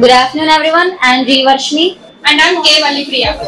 Good afternoon everyone, I am G. Varshni. And I am K. Valipriya.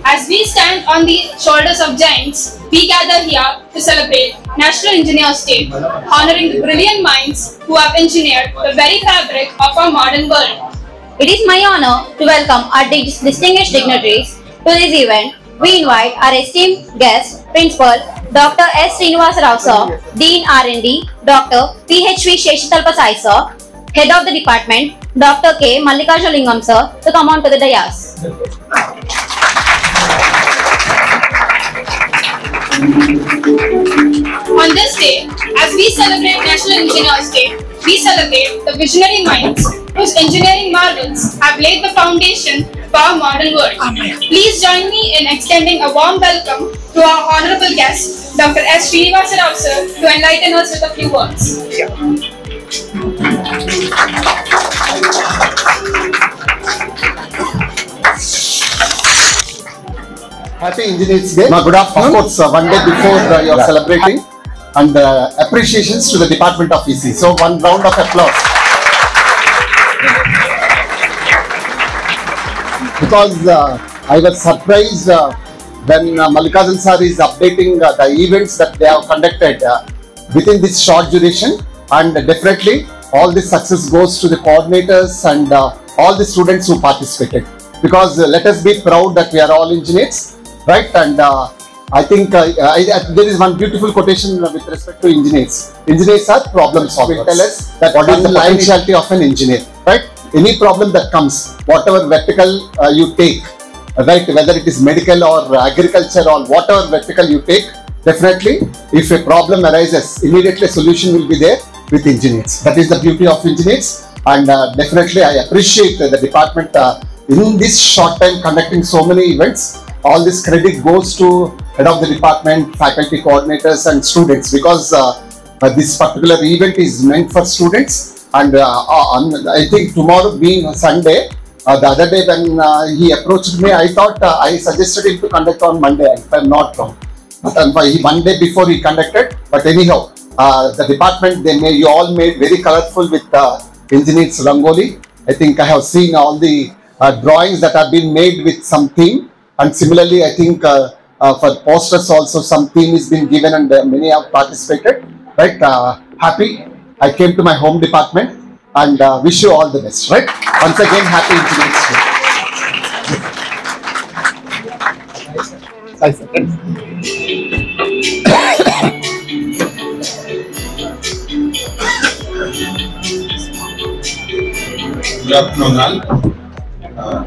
As we stand on the shoulders of giants, we gather here to celebrate National Engineers Day, honoring the brilliant minds who have engineered the very fabric of our modern world. It is my honor to welcome our distinguished dignitaries to this event. We invite our esteemed guest, Principal Dr. S. Srinivasa Rao sir, Dean R&D, Dr. P.H.V. Sheshatalpa Sai sir, Head of the Department, Dr. K. Mallikarjunalingam sir, to come on to the dais. On this day, as we celebrate National Engineers Day, we celebrate the visionary minds whose engineering marvels have laid the foundation for our modern world. Please join me in extending a warm welcome to our honorable guest, Dr. S. Srinivasa Rao sir, to enlighten us with a few words. Happy Engineers Day. Good afternoon. Of course, one day before you are celebrating, and appreciations to the Department of EC. So, one round of applause. Because I was surprised when Mallikarjun sir is updating the events that they have conducted within this short duration, and definitely all this success goes to the coordinators and all the students who participated. Because let us be proud that we are all engineers. Right, and I think there is one beautiful quotation with respect to engineers. Engineers are problem solvers. Tell us that what is the potentiality of an engineer, right? Any problem that comes, whatever vertical you take, right, whether it is medical or agriculture or whatever vertical you take, definitely if a problem arises, immediately a solution will be there with engineers. That is the beauty of engineers, and definitely I appreciate the department in this short time conducting so many events. All this credit goes to head of the department, faculty coordinators and students, because this particular event is meant for students. And I think tomorrow being Sunday, the other day when he approached me, I thought I suggested him to conduct on Monday, if I am not wrong. But one day before he conducted. But anyhow, the department, you all made very colorful with engineers Rangoli. I think I have seen all the drawings that have been made with some theme. And similarly, I think for posters also some theme has been given, and many have participated. Right? Happy. I came to my home department and wish you all the best. Right? Once again, happy Engineers Day. Good afternoon all.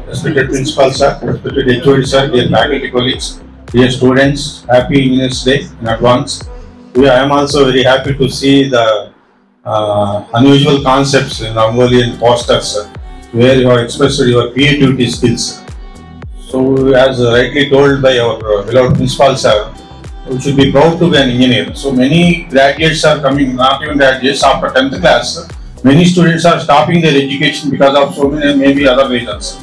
Respected Principal Sir, respected HOD Sir, dear faculty colleagues, dear students, happy Engineers Day in advance. I am also very happy to see the unusual concepts in Rangoli and posters where you have expressed your creativity skills. So, as rightly told by our beloved Principal Sir, we should be proud to be an engineer. So, many graduates are coming, not even graduates, after 10th class. Many students are stopping their education because of so many maybe other reasons.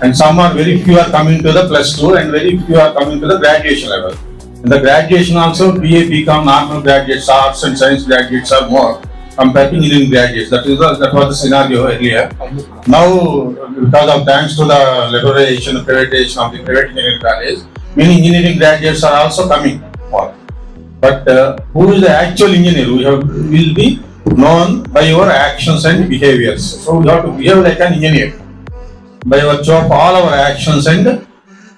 And some are, very few are coming to the plus 2 and very few are coming to the graduation level. In the graduation also, BA, BCom, normal graduates, arts and science graduates are more compared to engineering graduates. That was the scenario earlier. Now, because of thanks to the liberalization, privatization of the private engineering college, many engineering graduates are also coming more. But who is the actual engineer? Will be known by your actions and behaviors. So you have to behave like an engineer by virtue of all our actions and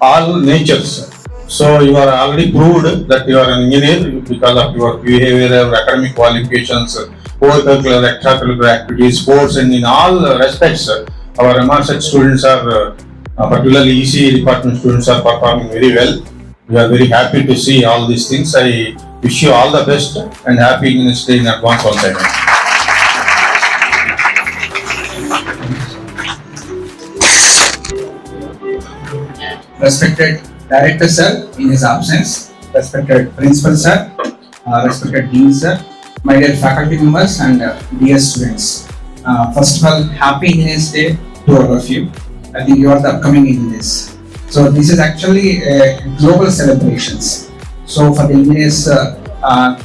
all natures. So you are already proved that you are an engineer because of your behavior, your academic qualifications, co-curricular, extracurricular activities, sports, and in all respects, our MRSET students are, particularly EC department students, are performing very well. We are very happy to see all these things. I wish you all the best and happy Engineers Day in advance once again. Respected Director Sir in his absence, respected Principal Sir, respected Dean Sir, my dear faculty members and dear students. First of all, happy Engineers Day to all of you. I think you are the upcoming engineers. So this is actually a global celebrations. So for the engineers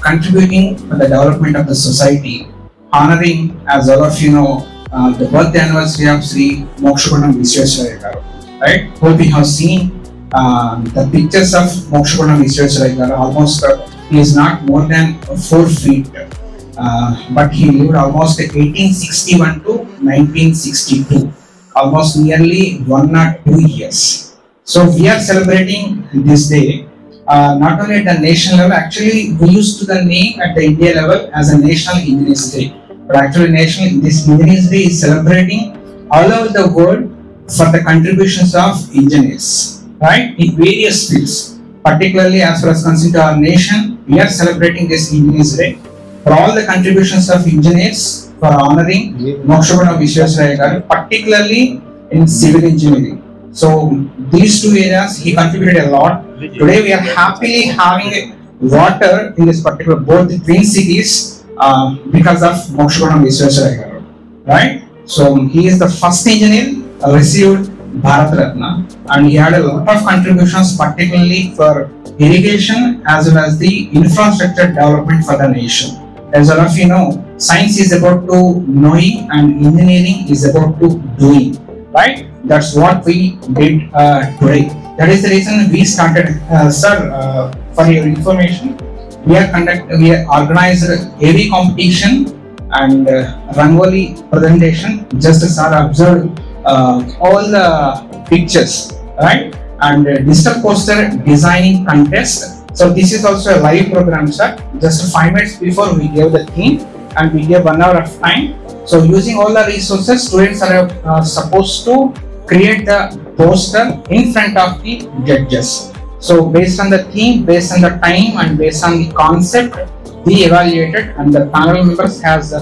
contributing to the development of the society, honoring, as all of you know, the birthday anniversary of Sri Mokshagunam Visvesvaraya Garu. Right? Hope you have seen the pictures of Mokshagunam Visvesvaraya Garu. Almost he is not more than 4 feet, but he lived almost 1861 to 1962, almost nearly 1 or 2 years. So we are celebrating this day not only at the national level. Actually, we used to the name at the India level as a National Engineers Day, but actually this Engineers Day is celebrating all over the world for the contributions of engineers, right, in various fields. Particularly as far as concerned to our nation, we are celebrating this Engineers Day for all the contributions of engineers, for honoring Mokshagunam Visvesvaraya Garu, particularly in civil engineering. So these 2 areas he contributed a lot. Today we are happily having water in this particular both the twin cities because of Mokshagunam Visvesvaraya Garu, right? So he is the first engineer received Bharat Ratna, and he had a lot of contributions, particularly for irrigation as well as the infrastructure development for the nation. As all of you know, science is about to knowing and engineering is about to doing, right? That's what we did today. That is the reason we started, sir. For your information, we organized a heavy competition and Rangoli presentation. Just as sir observed all the pictures, right? And digital poster designing contest. So this is also a live program, sir. Just 5 minutes before we gave the theme, and we gave 1 hour of time. So using all the resources, students are supposed to create the poster in front of the judges. So based on the theme, based on the time, and based on the concept, we evaluated, and the panel members has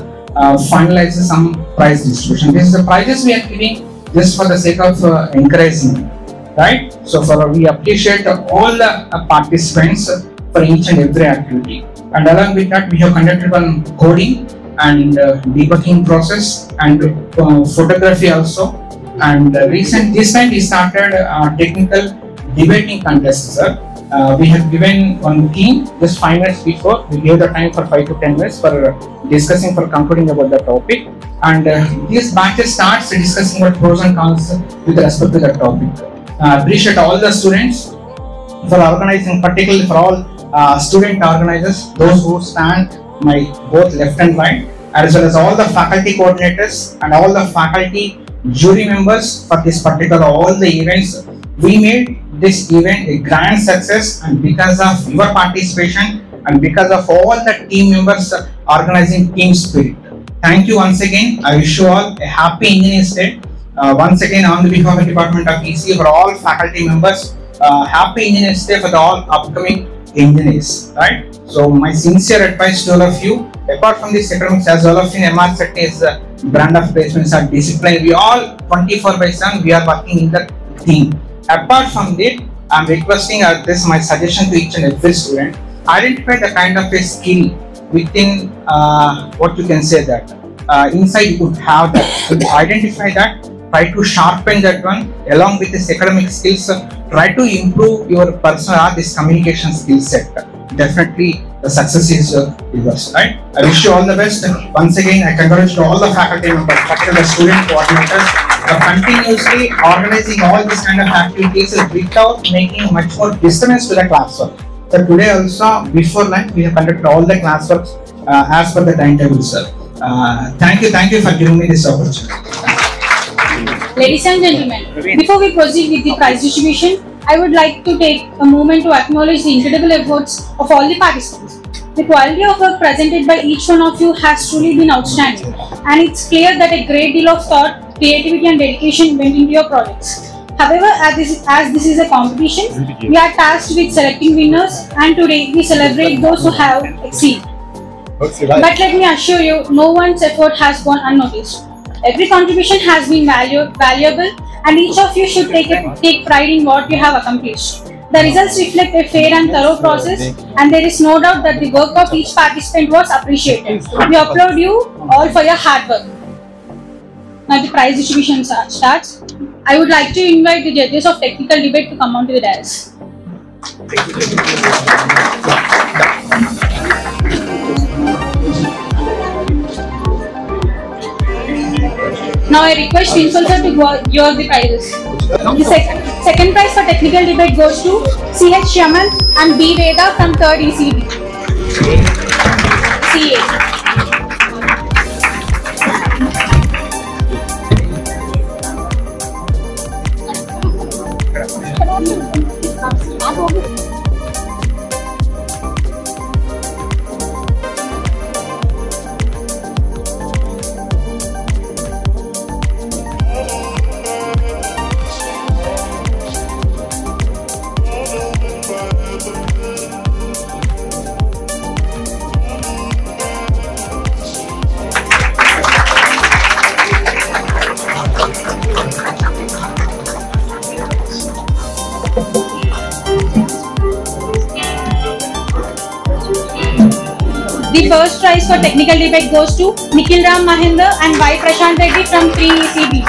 finalized some prize distribution. This is the prizes we are giving just for the sake of encouragement, right? So we appreciate all the participants for each and every activity. And along with that, we have conducted one coding and debugging process and photography also. And this time we started technical debating contest, sir. We have given one theme just 5 minutes before. We gave the time for 5 to 10 minutes for discussing, for concluding about the topic. And this batch starts discussing about pros and cons with respect to the topic. Appreciate all the students for organizing, particularly for all student organizers, those who stand my both left and right, as well as all the faculty coordinators and all the faculty jury members for this particular all the events. We made this event a grand success, and because of your participation and because of all the team members organizing team spirit. Thank you once again. I wish you all a happy Engineers Day. Once again, on the behalf of the Department of ECE, for all faculty members, happy Engineers Day for the all upcoming engineers, right? So my sincere advice to all of you, apart from this academics, as all of you, MRCET is brand of placements are discipline. We all 24/7 we are working in the team. Apart from that, I am requesting this my suggestion to each and every student, identify the kind of a skill within what you can say that inside you could have that. So identify that, try to sharpen that one along with this academic skills, try to improve your personal or this communication skill set. Definitely the success is yours, right? I wish you all the best. Once again, I congratulate all the faculty members, particularly the student coordinators, for continuously organizing all these kind of activities without making much more disturbance to the classwork. So today also, before lunch, we have conducted all the classworks as per the timetable, sir. Thank you for giving me this opportunity. Ladies and gentlemen, before we proceed with the prize distribution, I would like to take a moment to acknowledge the incredible efforts of all the participants. The quality of work presented by each one of you has truly been outstanding, and it's clear that a great deal of thought, creativity and dedication went into your projects. However, as this is a competition, we are tasked with selecting winners, and today we celebrate those who have exceeded. But let me assure you, no one's effort has gone unnoticed. Every contribution has been valuable, and each of you should take pride in what you have accomplished. The results reflect a fair and thorough process, and there is no doubt that the work of each participant was appreciated. We applaud you all for your hard work. Now the prize distribution starts. I would like to invite the judges of technical debate to come onto the dais. Now I request Principal Sir to give the prizes. The second prize for technical debate goes to CH Shaman and B Veda from 3rd ECB. CA. The first prize for technical debate goes to Nikhil Ram Mahinder and Y Prashant Reddy from 3 ECB.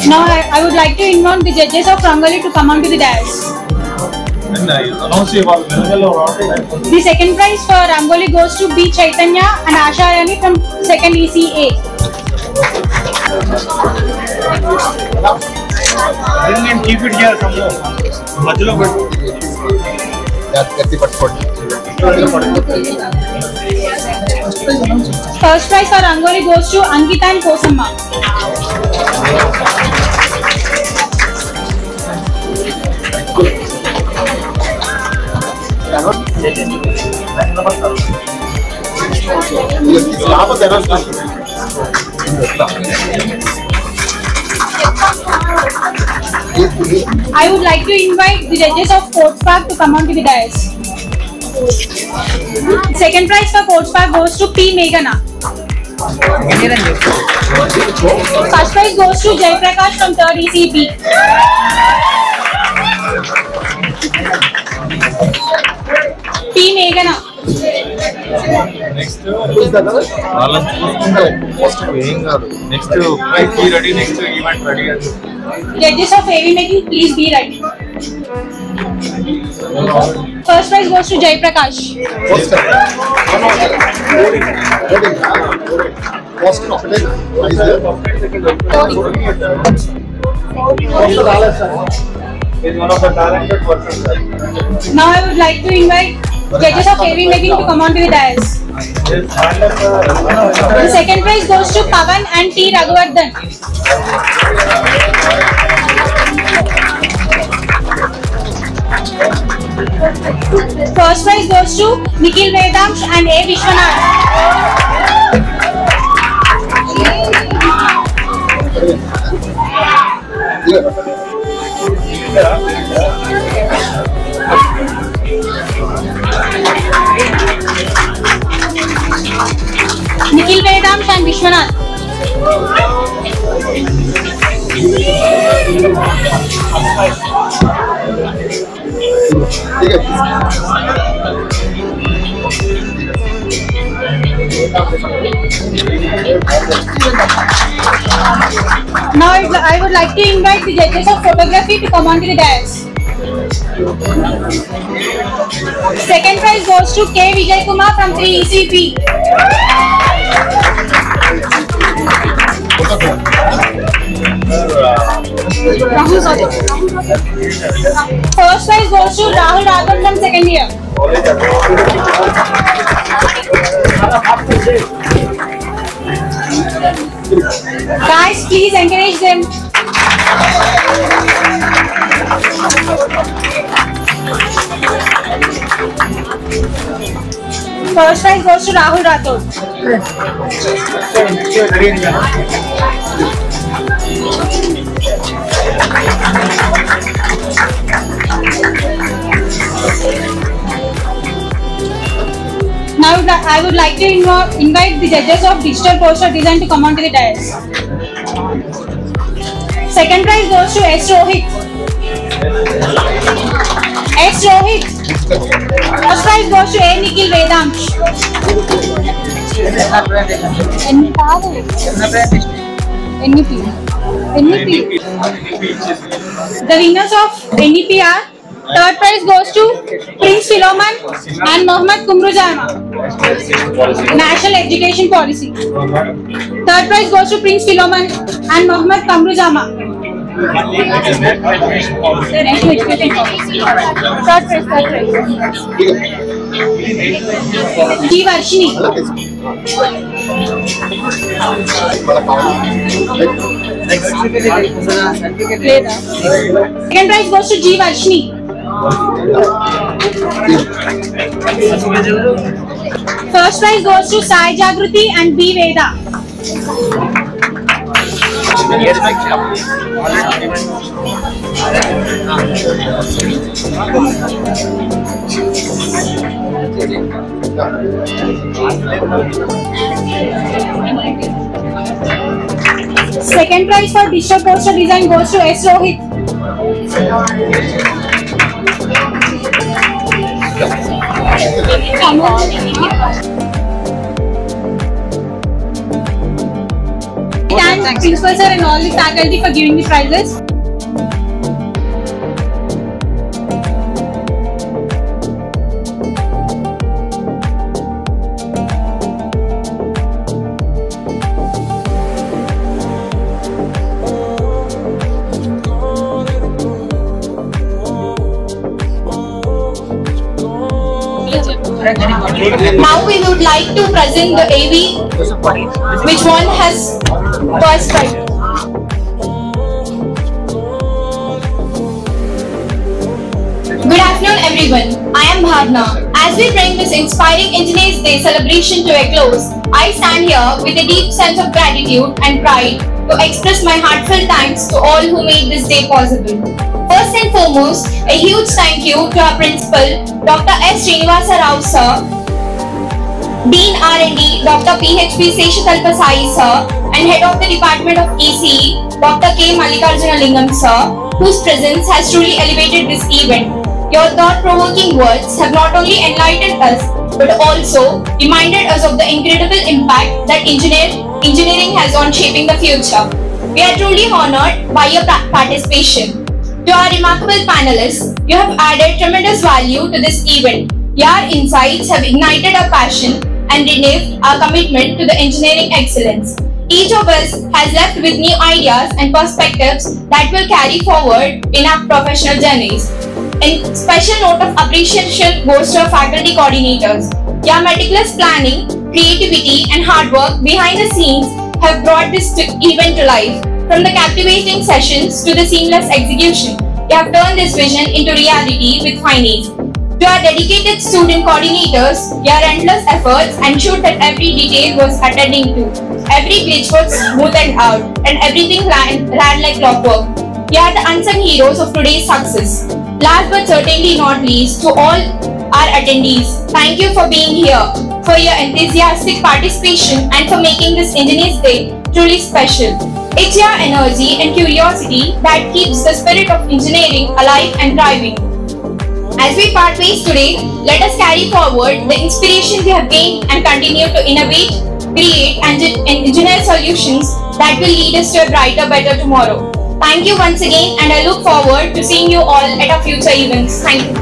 Now I would like to invite the judges of Rangoli to come onto the dais. The second prize for Rangoli goes to B Chaitanya and Asha Ayani from 2nd ECA. Bring and keep it here somewhere. First prize for Rangoli goes to Ankita and Kosamma. I would like to invite the judges of Coach Park to come onto the dais. Second prize for Coach Park goes to P. Meghana. First prize goes to Jay Prakash from 3rd ECB. P. Meghana. Next, be ready. Next event ready. Judges of heavy making, please be ready. First prize goes to Jay Prakash. He's one of the talented persons. Now I would like to invite judges of heavy making to come onto the dais. The second prize goes to Pavan and T. Raghuvardhan. First prize goes to Nikhil Vedamsh and A. Vishwanath. Nikhil Vedamsh and Vishwanath. Now I would like to invite the judges of photography to come onto the dais. Second prize goes to K. Vijay Kumar from 3 ECP. First prize goes to Rahul Raghavan from 2nd year. Guys, please encourage them. First prize goes to Rahul Rathod. Now I would like to invite the judges of digital poster design to come onto the dais. Second prize goes to S. Rohit. S. Rohit. First prize goes to A. Nikhil Vedamsh. The winners of NEP are: third prize goes to Prince Philoman and Mohammad Kumrujama, National Education Policy. Third prize goes to Prince Philoman and Mohammad Kumrujama, National Education Policy. Third prize. G. Varshini. Second prize goes to G. Varshini. First prize goes to Sai Jagruti and B. Veda. Second prize for digital poster design goes to S. Rohit. Thank Principal Sir and all the faculty for giving the prizes. Now we would like to present the AV which one has first prize. Good afternoon everyone, I am Bhavna. As we bring this inspiring Engineers Day celebration to a close, I stand here with a deep sense of gratitude and pride to express my heartfelt thanks to all who made this day possible. First and foremost, a huge thank you to our principal, Dr. S. Srinivasa Rao sir, Dean R&D, Dr. PHP Seshatalpa Sai sir, and Head of the Department of ECE, Dr. K. Mallikarjuna Lingam sir, whose presence has truly elevated this event. Your thought-provoking words have not only enlightened us, but also reminded us of the incredible impact that engineering has on shaping the future. We are truly honored by your participation. To our remarkable panelists, you have added tremendous value to this event. Your insights have ignited our passion and renewed our commitment to the engineering excellence. Each of us has left with new ideas and perspectives that will carry forward in our professional journeys. A special note of appreciation goes to our faculty coordinators. Your meticulous planning, creativity and hard work behind the scenes have brought this event to life. From the captivating sessions to the seamless execution, you have turned this vision into reality with fine ease. To our dedicated student coordinators, your endless efforts ensured that every detail was attended to, every glitch was smoothed out, and everything ran like clockwork. You are the unsung heroes of today's success. Last but certainly not least, to all our attendees, thank you for being here, for your enthusiastic participation, and for making this Engineers Day truly special. It's your energy and curiosity that keeps the spirit of engineering alive and thriving. As we part ways today, let us carry forward the inspiration we have gained and continue to innovate, create and engineer solutions that will lead us to a brighter, better tomorrow. Thank you once again, and I look forward to seeing you all at our future events. Thank you.